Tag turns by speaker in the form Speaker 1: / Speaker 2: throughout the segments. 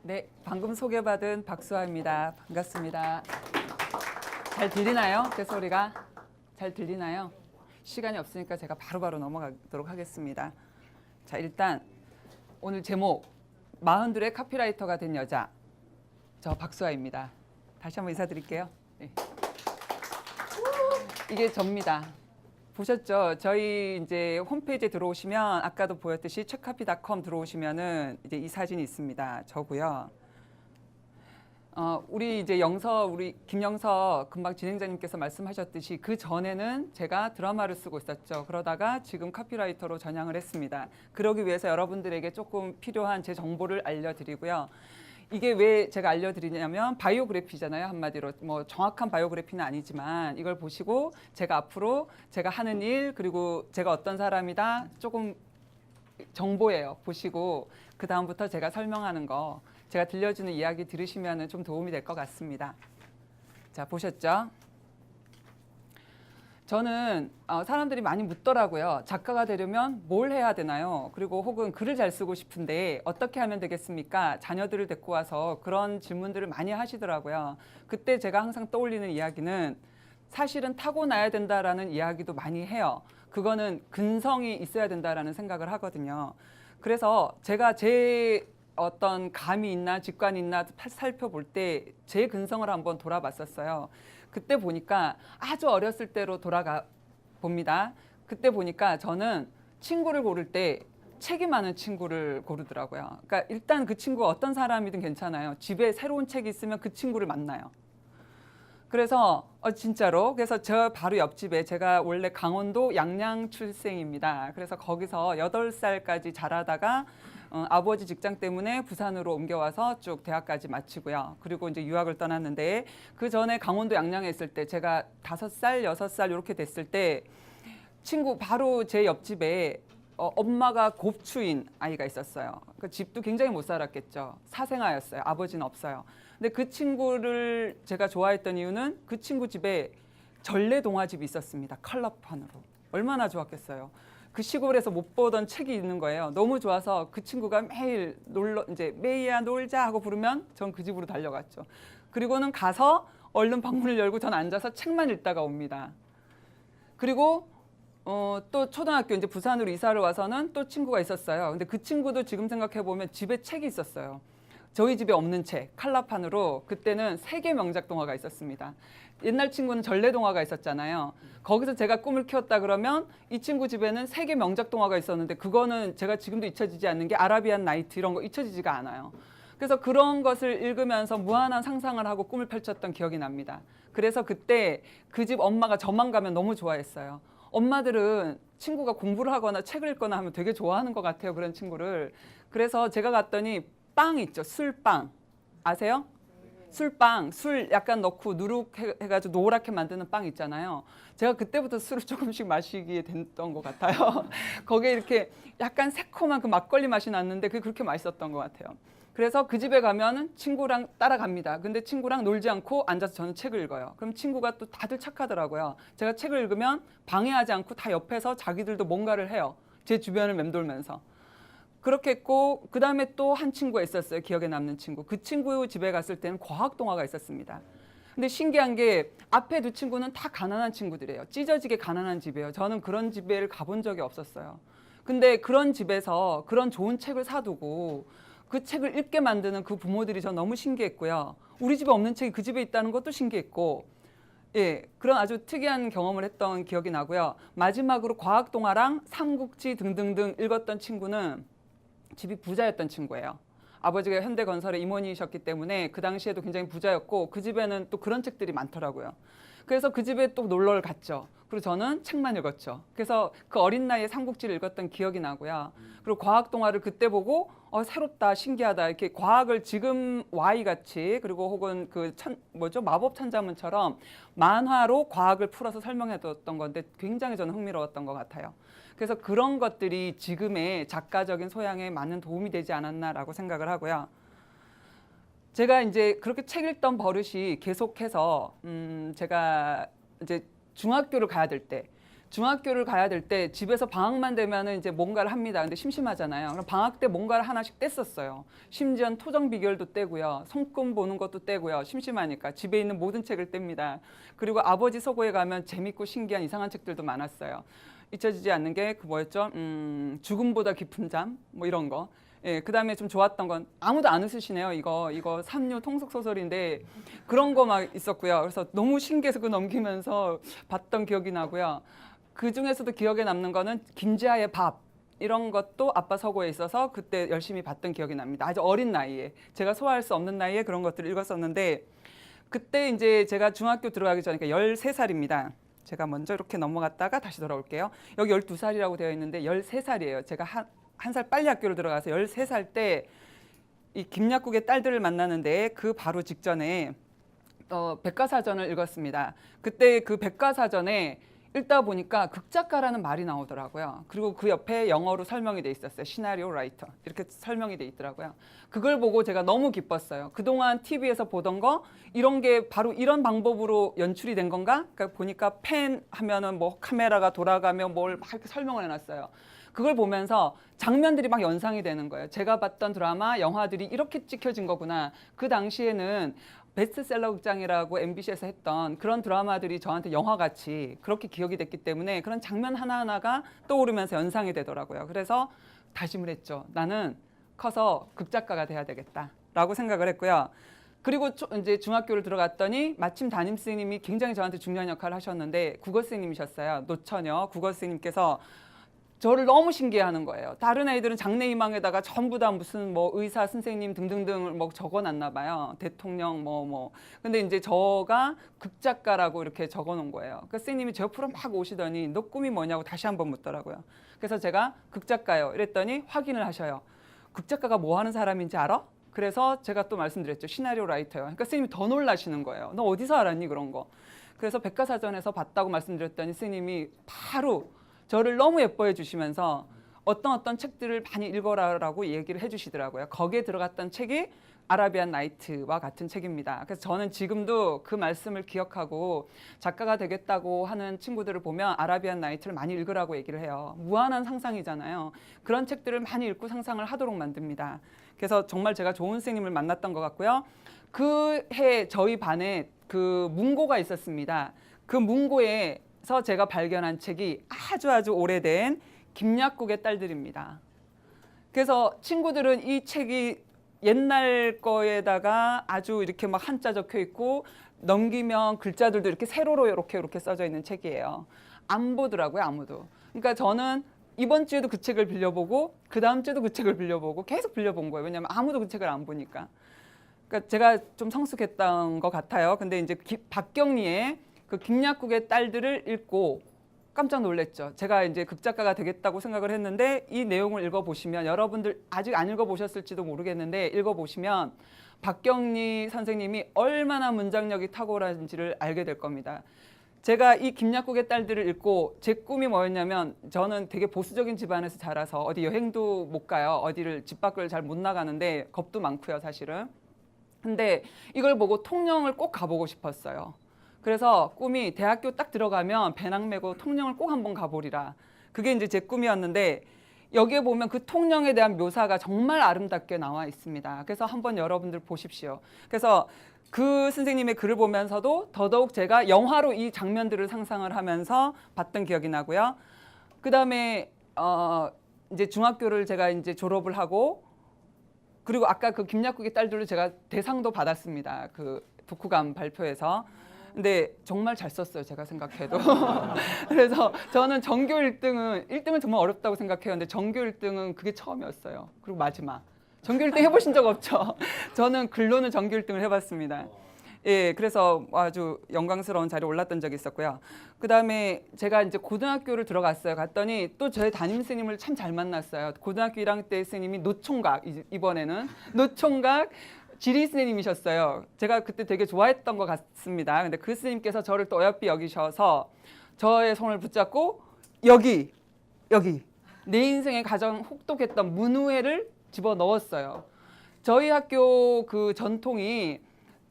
Speaker 1: 네, 방금 소개받은 박수아입니다. 반갑습니다. 잘 들리나요? 제 소리가? 잘 들리나요? 시간이 없으니까 제가 바로바로 넘어가도록 하겠습니다. 자, 일단 오늘 제목 42의 카피라이터가 된 여자, 저 박수아입니다. 다시 한번 인사드릴게요. 네. 이게 접니다. 보셨죠? 저희 이제 홈페이지에 들어오시면 아까도 보였듯이 책카피.com 들어오시면은 이제 이 사진이 있습니다. 저고요. 우리 이제 우리 김영서 금방 진행자님께서 말씀하셨듯이 그 전에는 제가 드라마를 쓰고 있었죠. 그러다가 지금 카피라이터로 전향을 했습니다. 그러기 위해서 여러분들에게 조금 필요한 제 정보를 알려드리고요. 이게 왜 제가 알려드리냐면 바이오그래피잖아요. 한마디로 뭐 정확한 바이오그래피는 아니지만 이걸 보시고 제가 앞으로 제가 하는 일 그리고 제가 어떤 사람이다 조금 정보예요. 보시고 그 다음부터 제가 설명하는 거 제가 들려주는 이야기 들으시면 좀 도움이 될 것 같습니다. 자, 보셨죠? 저는 사람들이 많이 묻더라고요. 작가가 되려면 뭘 해야 되나요? 그리고 혹은 글을 잘 쓰고 싶은데 어떻게 하면 되겠습니까? 자녀들을 데리고 와서 그런 질문들을 많이 하시더라고요. 그때 제가 항상 떠올리는 이야기는 사실은 타고나야 된다라는 이야기도 많이 해요. 그거는 근성이 있어야 된다라는 생각을 하거든요. 그래서 제가 제 어떤 감이 있나 직관이 있나 살펴볼 때 제 근성을 한번 돌아봤었어요. 그때 보니까 아주 어렸을 때로 돌아가 봅니다. 그때 보니까 저는 친구를 고를 때 책이 많은 친구를 고르더라고요. 그러니까 일단 그 친구가 어떤 사람이든 괜찮아요. 집에 새로운 책이 있으면 그 친구를 만나요. 그래서 진짜로 그래서 저 바로 옆집에 제가 원래 강원도 양양 출생입니다. 그래서 거기서 8살까지 자라다가 아버지 직장 때문에 부산으로 옮겨와서 쭉 대학까지 마치고요. 그리고 이제 유학을 떠났는데 그 전에 강원도 양양에 있을 때 제가 5살, 6살 이렇게 됐을 때 친구 바로 제 옆집에 엄마가 곱추인 아이가 있었어요. 그 집도 굉장히 못 살았겠죠. 사생아였어요. 아버지는 없어요. 근데 그 친구를 제가 좋아했던 이유는 그 친구 집에 전래동화집이 있었습니다. 컬러판으로. 얼마나 좋았겠어요. 그 시골에서 못 보던 책이 있는 거예요. 너무 좋아서 그 친구가 매일 이제 메이야 놀자 하고 부르면 전 그 집으로 달려갔죠. 그리고는 가서 얼른 방문을 열고 전 앉아서 책만 읽다가 옵니다. 그리고 또 초등학교 이제 부산으로 이사를 와서는 또 친구가 있었어요. 근데 그 친구도 지금 생각해 보면 집에 책이 있었어요. 저희 집에 없는 책, 칼라판으로 그때는 세계 명작 동화가 있었습니다. 옛날 친구는 전래동화가 있었잖아요. 거기서 제가 꿈을 키웠다 그러면 이 친구 집에는 세계 명작 동화가 있었는데 그거는 제가 지금도 잊혀지지 않는 게 아라비안 나이트 이런 거 잊혀지지가 않아요. 그래서 그런 것을 읽으면서 무한한 상상을 하고 꿈을 펼쳤던 기억이 납니다. 그래서 그때 그 집 엄마가 저만 가면 너무 좋아했어요. 엄마들은 친구가 공부를 하거나 책을 읽거나 하면 되게 좋아하는 것 같아요. 그런 친구를. 그래서 제가 갔더니 빵 있죠. 술빵. 아세요? 술빵, 술 약간 넣고 누룩해가지고 노랗게 만드는 빵 있잖아요. 제가 그때부터 술을 조금씩 마시게 됐던 것 같아요. 거기에 이렇게 약간 새콤한 그 막걸리 맛이 났는데 그게 그렇게 맛있었던 것 같아요. 그래서 그 집에 가면은 친구랑 따라갑니다. 근데 친구랑 놀지 않고 앉아서 저는 책을 읽어요. 그럼 친구가 또 다들 착하더라고요. 제가 책을 읽으면 방해하지 않고 다 옆에서 자기들도 뭔가를 해요. 제 주변을 맴돌면서. 그렇게 했고 그 다음에 또 한 친구가 있었어요. 기억에 남는 친구. 그 친구 집에 갔을 때는 과학 동화가 있었습니다. 근데 신기한 게 앞에 두 친구는 다 가난한 친구들이에요. 찢어지게 가난한 집이에요. 저는 그런 집에 가본 적이 없었어요. 근데 그런 집에서 그런 좋은 책을 사두고 그 책을 읽게 만드는 그 부모들이 저 너무 신기했고요. 우리 집에 없는 책이 그 집에 있다는 것도 신기했고 예, 그런 아주 특이한 경험을 했던 기억이 나고요. 마지막으로 과학 동화랑 삼국지 등등등 읽었던 친구는 집이 부자였던 친구예요. 아버지가 현대건설의 임원이셨기 때문에 그 당시에도 굉장히 부자였고 그 집에는 또 그런 책들이 많더라고요. 그래서 그 집에 또 놀러를 갔죠. 그리고 저는 책만 읽었죠. 그래서 그 어린 나이에 삼국지를 읽었던 기억이 나고요. 그리고 과학 동화를 그때 보고 새롭다, 신기하다 이렇게 과학을 지금 Y같이 그리고 혹은 그 마법 천자문처럼 만화로 과학을 풀어서 설명해뒀던 건데 굉장히 저는 흥미로웠던 것 같아요. 그래서 그런 것들이 지금의 작가적인 소양에 많은 도움이 되지 않았나라고 생각을 하고요. 제가 이제 그렇게 책 읽던 버릇이 계속해서 제가 이제 중학교를 가야 될 때 중학교를 가야 될 때 집에서 방학만 되면은 이제 뭔가를 합니다. 근데 심심하잖아요. 그럼 방학 때 뭔가를 하나씩 뗐었어요. 심지어 토정 비결도 떼고요. 손금 보는 것도 떼고요. 심심하니까 집에 있는 모든 책을 뗍니다. 그리고 아버지 서고에 가면 재밌고 신기한 이상한 책들도 많았어요. 잊혀지지 않는 게 그 뭐였죠? 죽음보다 깊은 잠? 뭐 이런 거. 예, 그다음에 좀 좋았던 건 아무도 안 웃으시네요. 이거 삼류 통속 소설인데 그런 거 막 있었고요. 그래서 너무 신기해서 그거 넘기면서 봤던 기억이 나고요. 그 중에서도 기억에 남는 거는 김지아의 밥. 이런 것도 아빠 서고에 있어서 그때 열심히 봤던 기억이 납니다. 아주 어린 나이에. 제가 소화할 수 없는 나이에 그런 것들을 읽었었는데 그때 이제 제가 중학교 들어가기 전이니까 13살입니다. 제가 먼저 이렇게 넘어갔다가 다시 돌아올게요. 여기 12살이라고 되어 있는데 13살이에요. 제가 한 살 빨리 학교를 들어가서 13살 때 이 김약국의 딸들을 만나는데 그 바로 직전에 백과사전을 읽었습니다. 그때 그 백과사전에 읽다 보니까 극작가라는 말이 나오더라고요. 그리고 그 옆에 영어로 설명이 돼 있었어요. 시나리오 라이터 이렇게 설명이 돼 있더라고요. 그걸 보고 제가 너무 기뻤어요. 그동안 TV에서 보던 거 이런 게 바로 이런 방법으로 연출이 된 건가? 그러니까 보니까 펜 하면은 뭐 카메라가 돌아가면 뭘 막 이렇게 설명을 해놨어요. 그걸 보면서 장면들이 막 연상이 되는 거예요. 제가 봤던 드라마, 영화들이 이렇게 찍혀진 거구나. 그 당시에는 베스트셀러 극장이라고 MBC에서 했던 그런 드라마들이 저한테 영화같이 그렇게 기억이 됐기 때문에 그런 장면 하나하나가 떠오르면서 연상이 되더라고요. 그래서 다짐을 했죠. 나는 커서 극작가가 돼야 되겠다라고 생각을 했고요. 그리고 이제 중학교를 들어갔더니 마침 담임 선생님이 굉장히 저한테 중요한 역할을 하셨는데 국어 선생님이셨어요. 노처녀 국어 선생님께서 저를 너무 신기해하는 거예요. 다른 애들은 장래희망에다가 전부 다 무슨 뭐 의사 선생님 등등등을 뭐 적어놨나 봐요. 대통령 뭐. 근데 이제 저가 극작가라고 이렇게 적어놓은 거예요. 그러니까 선생님이 제 옆으로 막 오시더니 너 꿈이 뭐냐고 다시 한번 묻더라고요. 그래서 제가 극작가요. 이랬더니 확인을 하셔요. 극작가가 뭐 하는 사람인지 알아? 그래서 제가 또 말씀드렸죠. 시나리오 라이터요. 그러니까 선생님이 더 놀라시는 거예요. 너 어디서 알았니 그런 거. 그래서 백과사전에서 봤다고 말씀드렸더니 선생님이 바로 저를 너무 예뻐해 주시면서 어떤 책들을 많이 읽어라라고 얘기를 해주시더라고요. 거기에 들어갔던 책이 아라비안 나이트와 같은 책입니다. 그래서 저는 지금도 그 말씀을 기억하고 작가가 되겠다고 하는 친구들을 보면 아라비안 나이트를 많이 읽으라고 얘기를 해요. 무한한 상상이잖아요. 그런 책들을 많이 읽고 상상을 하도록 만듭니다. 그래서 정말 제가 좋은 선생님을 만났던 것 같고요. 그 해 저희 반에 그 문고가 있었습니다. 그 문고에서 제가 발견한 책이 아주 오래된 김약국의 딸들입니다. 그래서 친구들은 이 책이 옛날 거에다가 아주 이렇게 막 한자 적혀 있고 넘기면 글자들도 이렇게 세로로 이렇게 써져 있는 책이에요. 안 보더라고요, 아무도. 그러니까 저는 이번 주에도 그 책을 빌려보고 그 다음 주에도 그 책을 빌려보고 계속 빌려본 거예요. 왜냐하면 아무도 그 책을 안 보니까. 그러니까 제가 좀 성숙했던 것 같아요. 근데 이제 박경리의 그 김약국의 딸들을 읽고 깜짝 놀랐죠. 제가 이제 극작가가 되겠다고 생각을 했는데 이 내용을 읽어보시면 여러분들 아직 안 읽어보셨을지도 모르겠는데 읽어보시면 박경리 선생님이 얼마나 문장력이 탁월한지를 알게 될 겁니다. 제가 이 김약국의 딸들을 읽고 제 꿈이 뭐였냐면 저는 되게 보수적인 집안에서 자라서 어디 여행도 못 가요. 어디를 집 밖을 잘 못 나가는데 겁도 많고요, 사실은. 근데 이걸 보고 통영을 꼭 가보고 싶었어요. 그래서 꿈이 대학교 딱 들어가면 배낭 메고 통영을 꼭 한번 가보리라. 그게 이제 제 꿈이었는데 여기에 보면 그 통영에 대한 묘사가 정말 아름답게 나와 있습니다. 그래서 한번 여러분들 보십시오. 그래서 그 선생님의 글을 보면서도 더더욱 제가 영화로 이 장면들을 상상을 하면서 봤던 기억이 나고요. 그 다음에 이제 중학교를 제가 이제 졸업을 하고 그리고 아까 그 김약국의 딸들로 제가 대상도 받았습니다. 그 독후감 발표에서. 근데 정말 잘 썼어요, 제가 생각해도. 그래서 저는 전교 1등은 정말 어렵다고 생각해요. 근데 전교 1등은 그게 처음이었어요. 그리고 마지막. 전교 1등 해보신 적 없죠? 저는 글로는 전교 1등을 해봤습니다. 예, 그래서 아주 영광스러운 자리에 올랐던 적이 있었고요. 그 다음에 제가 이제 고등학교를 들어갔어요. 갔더니 또 저희 담임 스님을 참 잘 만났어요. 고등학교 1학년 때 스님이 노총각, 이번에는 노총각 지리 스님이셨어요. 제가 그때 되게 좋아했던 것 같습니다. 근데 그 스님께서 저를 또 어여삐 여기셔서 저의 손을 붙잡고 여기 내 인생에 가장 혹독했던 문우회를 집어 넣었어요. 저희 학교 그 전통이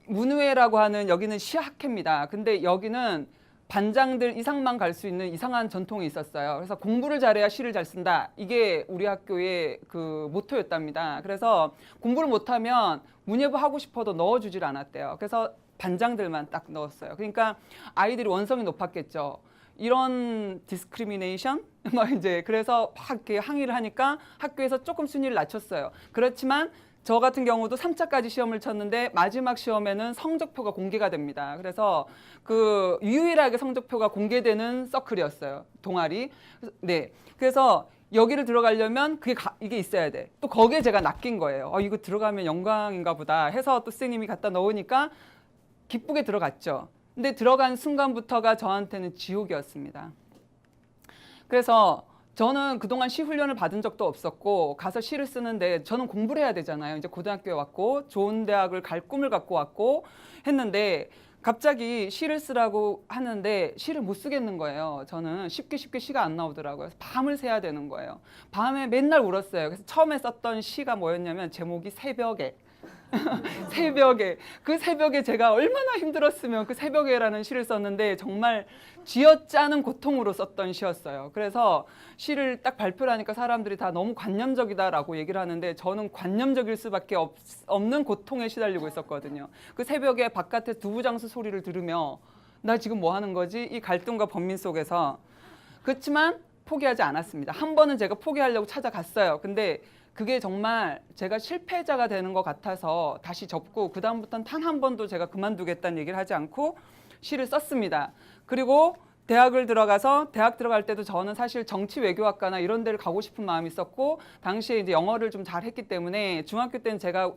Speaker 1: 문우회라고 하는 여기는 시학회입니다. 근데 여기는 반장들 이상만 갈 수 있는 이상한 전통이 있었어요. 그래서 공부를 잘해야 시를 잘 쓴다. 이게 우리 학교의 그 모토였답니다. 그래서 공부를 못하면 문예부 하고 싶어도 넣어주질 않았대요. 그래서 반장들만 딱 넣었어요. 그러니까 아이들이 원성이 높았겠죠. 이런 디스크리미네이션 막 이제 그래서 막 이렇게 항의를 하니까 학교에서 조금 순위를 낮췄어요. 그렇지만 저 같은 경우도 3차까지 시험을 쳤는데 마지막 시험에는 성적표가 공개가 됩니다. 그래서 그 유일하게 성적표가 공개되는 서클이었어요. 동아리. 네. 그래서 여기를 들어가려면 이게 있어야 돼. 또 거기에 제가 낚인 거예요. 이거 들어가면 영광인가 보다 해서 또 선생님이 갖다 넣으니까 기쁘게 들어갔죠. 근데 들어간 순간부터가 저한테는 지옥이었습니다. 그래서 저는 그동안 시 훈련을 받은 적도 없었고 가서 시를 쓰는데 저는 공부를 해야 되잖아요. 이제 고등학교에 왔고 좋은 대학을 갈 꿈을 갖고 왔고 했는데 갑자기 시를 쓰라고 하는데 시를 못 쓰겠는 거예요. 저는 쉽게 시가 안 나오더라고요. 그래서 밤을 새야 되는 거예요. 밤에 맨날 울었어요. 그래서 처음에 썼던 시가 뭐였냐면 제목이 새벽에. 새벽에. 그 새벽에 제가 얼마나 힘들었으면 그 새벽에라는 시를 썼는데 정말 쥐어짜는 고통으로 썼던 시였어요. 그래서 시를 딱 발표를 하니까 사람들이 다 너무 관념적이다라고 얘기를 하는데 저는 관념적일 수밖에 없는 고통에 시달리고 있었거든요. 그 새벽에 바깥에 두부장수 소리를 들으며 나 지금 뭐 하는 거지? 이 갈등과 번민 속에서. 그렇지만 포기하지 않았습니다. 한 번은 제가 포기하려고 찾아갔어요. 근데 그게 정말 제가 실패자가 되는 것 같아서 다시 접고 그다음부터는 단 한 번도 제가 그만두겠다는 얘기를 하지 않고 시를 썼습니다. 그리고 대학을 들어가서 대학 들어갈 때도 저는 사실 정치 외교학과나 이런 데를 가고 싶은 마음이 있었고 당시에 이제 영어를 좀 잘했기 때문에 중학교 때는 제가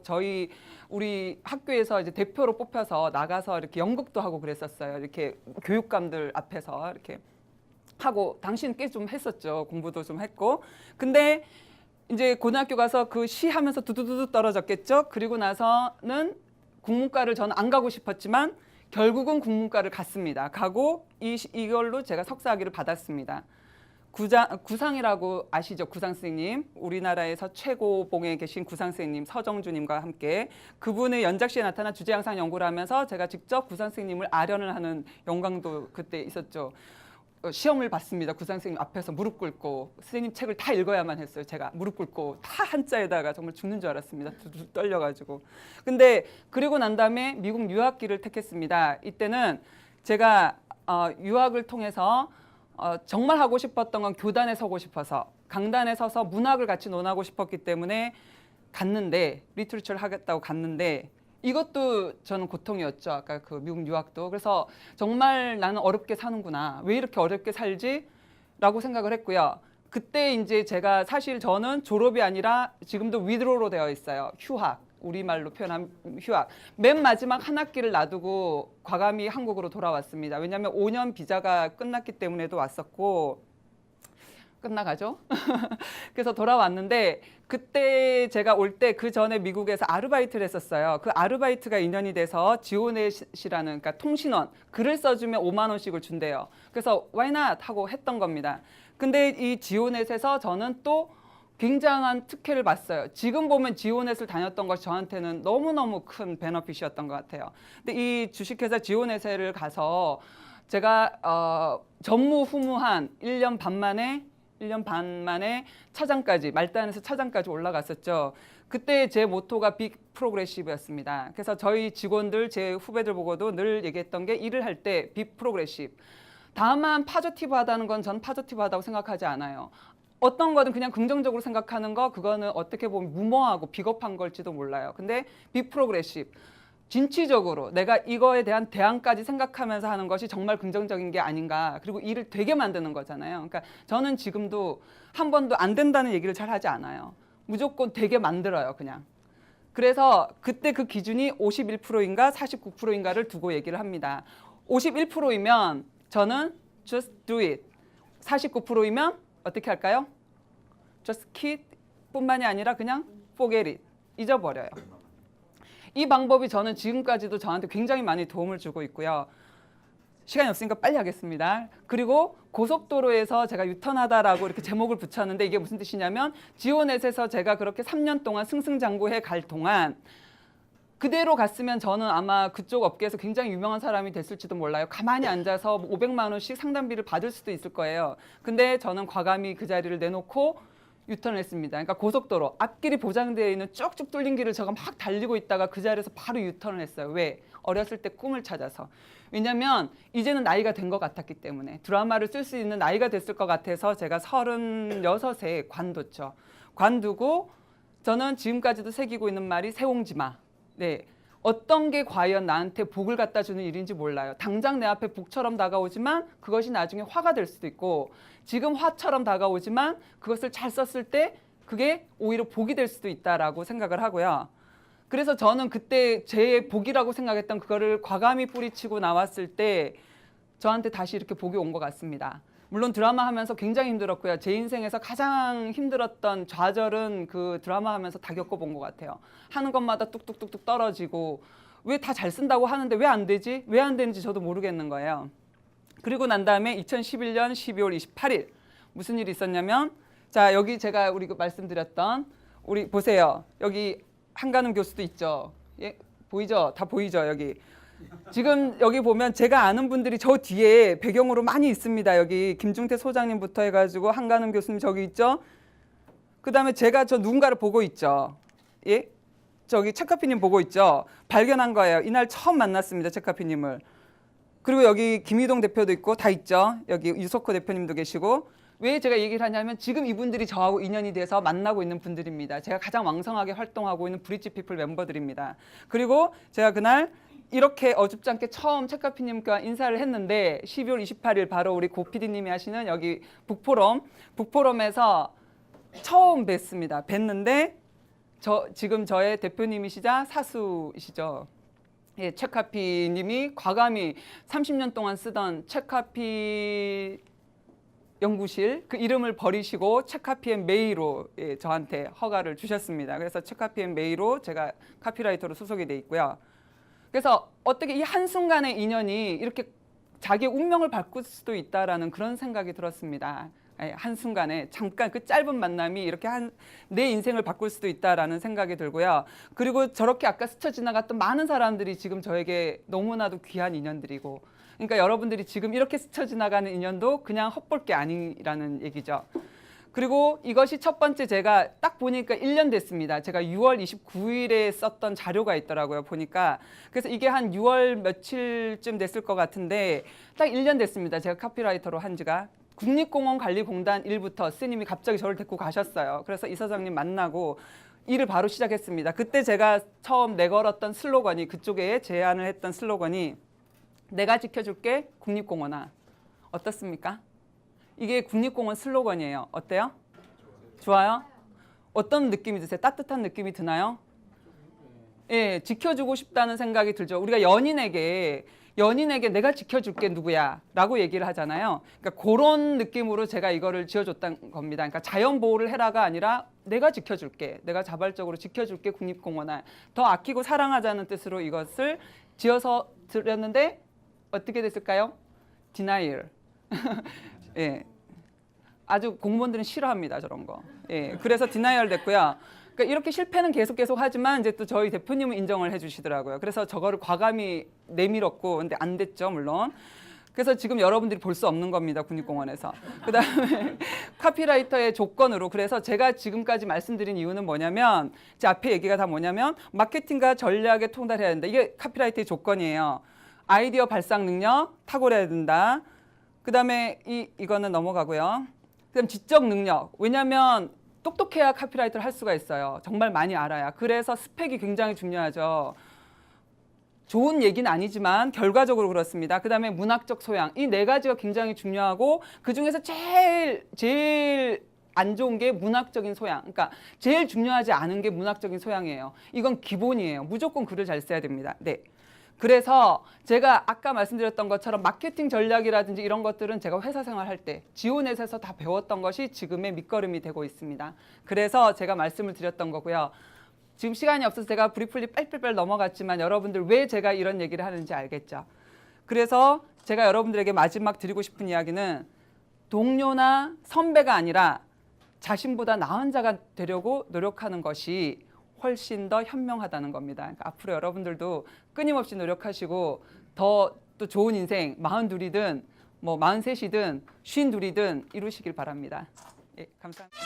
Speaker 1: 우리 학교에서 이제 대표로 뽑혀서 나가서 이렇게 연극도 하고 그랬었어요. 이렇게 교육감들 앞에서 이렇게 하고 당시는 꽤 좀 했었죠. 공부도 좀 했고. 근데 이제 고등학교 가서 그 시 하면서 두두두두 떨어졌겠죠. 그리고 나서는 국문과를 저는 안 가고 싶었지만 결국은 국문과를 갔습니다. 가고 이걸로 제가 석사학위를 받았습니다. 구상이라고 아시죠? 구상 선생님. 우리나라에서 최고봉에 계신 구상 선생님 서정주님과 함께 그분의 연작시에 나타난 주제양상 연구를 하면서 제가 직접 구상 선생님을 아련을 하는 영광도 그때 있었죠. 시험을 봤습니다. 구상 선생님 앞에서 무릎 꿇고 선생님 책을 다 읽어야만 했어요. 제가 무릎 ቁ고 다 한자에다가 정말 죽는 줄 알았습니다. 두두 떨려가지고. 근데 그리고 난 다음에 미국 유학기를 택했습니다. 이때는 제가 유학을 통해서 정말 하고 싶었던 건 교단에 서고 싶어서 강단에 서서 문학을 같이 논하고 싶었기 때문에 갔는데 리터처를 하겠다고 갔는데 이것도 저는 고통이었죠. 아까 그 미국 유학도. 그래서 정말 나는 어렵게 사는구나. 왜 이렇게 어렵게 살지? 라고 생각을 했고요. 그때 이제 제가 사실 저는 졸업이 아니라 지금도 위드로로 되어 있어요. 휴학. 우리말로 표현하면 휴학. 맨 마지막 한 학기를 놔두고 과감히 한국으로 돌아왔습니다. 왜냐하면 5년 비자가 끝났기 때문에도 왔었고 끝나가죠. 그래서 돌아왔는데 그때 제가 올 때 그 전에 미국에서 아르바이트를 했었어요. 그 아르바이트가 인연이 돼서 지오넷이라는 그러니까 통신원 글을 써주면 5만 원씩을 준대요. 그래서 why not 하고 했던 겁니다. 근데 이 지오넷에서 저는 또 굉장한 특혜를 봤어요. 지금 보면 지오넷을 다녔던 것이 저한테는 너무너무 큰 베너핏이었던 것 같아요. 근데 이 주식회사 지오넷을 가서 제가 전무후무한 1년 반 만에 차장까지 말단에서 차장까지 올라갔었죠. 그때 제 모토가 빅 프로그레시브였습니다. 그래서 저희 직원들 제 후배들 보고도 늘 얘기했던 게 일을 할 때 빅 프로그레시브. 다만 파저티브하다는 건 전 파저티브하다고 생각하지 않아요. 어떤 거든 그냥 긍정적으로 생각하는 거 그거는 어떻게 보면 무모하고 비겁한 걸지도 몰라요. 근데 빅 프로그레시브. 진취적으로 내가 이거에 대한 대안까지 생각하면서 하는 것이 정말 긍정적인 게 아닌가. 그리고 일을 되게 만드는 거잖아요. 그러니까 저는 지금도 한 번도 안 된다는 얘기를 잘 하지 않아요. 무조건 되게 만들어요, 그냥. 그래서 그때 그 기준이 51%인가 49%인가를 두고 얘기를 합니다. 51%이면 저는 just do it. 49%이면 어떻게 할까요? just keep 뿐만이 아니라 그냥 forget it. 잊어버려요. 이 방법이 저는 지금까지도 저한테 굉장히 많이 도움을 주고 있고요. 시간이 없으니까 빨리 하겠습니다. 그리고 고속도로에서 제가 유턴하다라고 이렇게 제목을 붙였는데 이게 무슨 뜻이냐면 지오넷에서 제가 그렇게 3년 동안 승승장구해 갈 동안 그대로 갔으면 저는 아마 그쪽 업계에서 굉장히 유명한 사람이 됐을지도 몰라요. 가만히 앉아서 500만 원씩 상담비를 받을 수도 있을 거예요. 근데 저는 과감히 그 자리를 내놓고 유턴을 했습니다. 그러니까 고속도로 앞길이 보장되어 있는 쭉쭉 뚫린 길을 제가 막 달리고 있다가 그 자리에서 바로 유턴을 했어요. 왜? 어렸을 때 꿈을 찾아서. 왜냐면 이제는 나이가 된 것 같았기 때문에 드라마를 쓸 수 있는 나이가 됐을 것 같아서 제가 36에 관뒀죠. 관두고 저는 지금까지도 새기고 있는 말이 세옹지마. 네. 어떤 게 과연 나한테 복을 갖다 주는 일인지 몰라요. 당장 내 앞에 복처럼 다가오지만 그것이 나중에 화가 될 수도 있고 지금 화처럼 다가오지만 그것을 잘 썼을 때 그게 오히려 복이 될 수도 있다라고 생각을 하고요. 그래서 저는 그때 제 복이라고 생각했던 그거를 과감히 뿌리치고 나왔을 때 저한테 다시 이렇게 복이 온 것 같습니다. 물론 드라마 하면서 굉장히 힘들었고요. 제 인생에서 가장 힘들었던 좌절은 그 드라마 하면서 다 겪어본 것 같아요. 하는 것마다 뚝뚝뚝뚝 떨어지고 왜 다 잘 쓴다고 하는데 왜 안 되지? 왜 안 되는지 저도 모르겠는 거예요. 그리고 난 다음에 2011년 12월 28일 무슨 일이 있었냐면 자 여기 제가 우리 말씀드렸던 우리 보세요. 여기 한가는 교수도 있죠. 예? 보이죠? 다 보이죠? 여기. 지금 여기 보면 제가 아는 분들이 저 뒤에 배경으로 많이 있습니다. 여기 김중태 소장님부터 해가지고 한가는 교수님 저기 있죠. 그 다음에 제가 저 누군가를 보고 있죠. 예? 저기 책카피님 보고 있죠. 발견한 거예요. 이날 처음 만났습니다. 책카피님을. 그리고 여기 김희동 대표도 있고 다 있죠. 여기 유석호 대표님도 계시고. 왜 제가 얘기를 하냐면 지금 이분들이 저하고 인연이 돼서 만나고 있는 분들입니다. 제가 가장 왕성하게 활동하고 있는 브릿지 피플 멤버들입니다. 그리고 제가 그날 이렇게 어줍잖게 처음 책카피님과 인사를 했는데 12월 28일 바로 우리 고 PD님이 하시는 여기 북포럼에서 처음 뵀습니다. 뵀는데 지금 저의 대표님이시자 사수이시죠. 예, 책카피님이 과감히 30년 동안 쓰던 책카피 연구실 그 이름을 버리시고 책카피앤메이로 예, 저한테 허가를 주셨습니다. 그래서 책카피앤메이로 제가 카피라이터로 소속이 돼 있고요. 그래서 어떻게 이 한순간의 인연이 이렇게 자기의 운명을 바꿀 수도 있다라는 그런 생각이 들었습니다. 한순간에 잠깐 그 짧은 만남이 이렇게 내 인생을 바꿀 수도 있다라는 생각이 들고요. 그리고 저렇게 아까 스쳐 지나갔던 많은 사람들이 지금 저에게 너무나도 귀한 인연들이고 그러니까 여러분들이 지금 이렇게 스쳐 지나가는 인연도 그냥 헛볼 게 아니라는 얘기죠. 그리고 이것이 첫 번째 제가 딱 보니까 1년 됐습니다. 제가 6월 29일에 썼던 자료가 있더라고요. 보니까. 그래서 이게 한 6월 며칠쯤 됐을 것 같은데 딱 1년 됐습니다. 제가 카피라이터로 한 지가. 국립공원관리공단 일부터 스님이 갑자기 저를 데리고 가셨어요. 그래서 이사장님 만나고 일을 바로 시작했습니다. 그때 제가 처음 내걸었던 슬로건이 그쪽에 제안을 했던 슬로건이 내가 지켜줄게 국립공원아. 어떻습니까? 이게 국립공원 슬로건이에요. 어때요? 좋아요? 어떤 느낌이 드세요? 따뜻한 느낌이 드나요? 예, 지켜주고 싶다는 생각이 들죠. 우리가 연인에게 내가 지켜줄게 누구야 라고 얘기를 하잖아요. 그러니까 그런 느낌으로 제가 이거를 지어줬던 겁니다. 그러니까 자연보호를 해라가 아니라 내가 지켜줄게. 내가 자발적으로 지켜줄게 국립공원아. 더 아끼고 사랑하자는 뜻으로 이것을 지어서 드렸는데 어떻게 됐을까요? 디나이얼. 예, 아주 공무원들은 싫어합니다 저런 거. 예, 그래서 디나이얼 됐고요. 그러니까 이렇게 실패는 계속 하지만 이제 또 저희 대표님은 인정을 해주시더라고요. 그래서 저거를 과감히 내밀었고, 근데 안 됐죠 물론. 그래서 지금 여러분들이 볼 수 없는 겁니다 국립공원에서. 그다음에 카피라이터의 조건으로 그래서 제가 지금까지 말씀드린 이유는 뭐냐면 제 앞에 얘기가 다 뭐냐면 마케팅과 전략에 통달해야 된다. 이게 카피라이터의 조건이에요. 아이디어 발상 능력 탁월해야 된다. 그다음에 이거는 넘어가고요. 그다음 지적 능력. 왜냐하면 똑똑해야 카피라이터를 할 수가 있어요. 정말 많이 알아야. 그래서 스펙이 굉장히 중요하죠. 좋은 얘기는 아니지만 결과적으로 그렇습니다. 그다음에 문학적 소양. 이 네 가지가 굉장히 중요하고 그중에서 제일 안 좋은 게 문학적인 소양. 그러니까 제일 중요하지 않은 게 문학적인 소양이에요. 이건 기본이에요. 무조건 글을 잘 써야 됩니다. 네. 그래서 제가 아까 말씀드렸던 것처럼 마케팅 전략이라든지 이런 것들은 제가 회사 생활할 때 지오넷에서 다 배웠던 것이 지금의 밑거름이 되고 있습니다. 그래서 제가 말씀을 드렸던 거고요. 지금 시간이 없어서 제가 브리플리 빨빨빨 넘어갔지만 여러분들 왜 제가 이런 얘기를 하는지 알겠죠? 그래서 제가 여러분들에게 마지막 드리고 싶은 이야기는 동료나 선배가 아니라 자신보다 나은 자가 되려고 노력하는 것이 훨씬 더 현명하다는 겁니다. 그러니까 앞으로 여러분들도 끊임없이 노력하시고 더 또 좋은 인생 42이든 뭐 43이든 52이든 이루시길 바랍니다. 예, 감사합니다.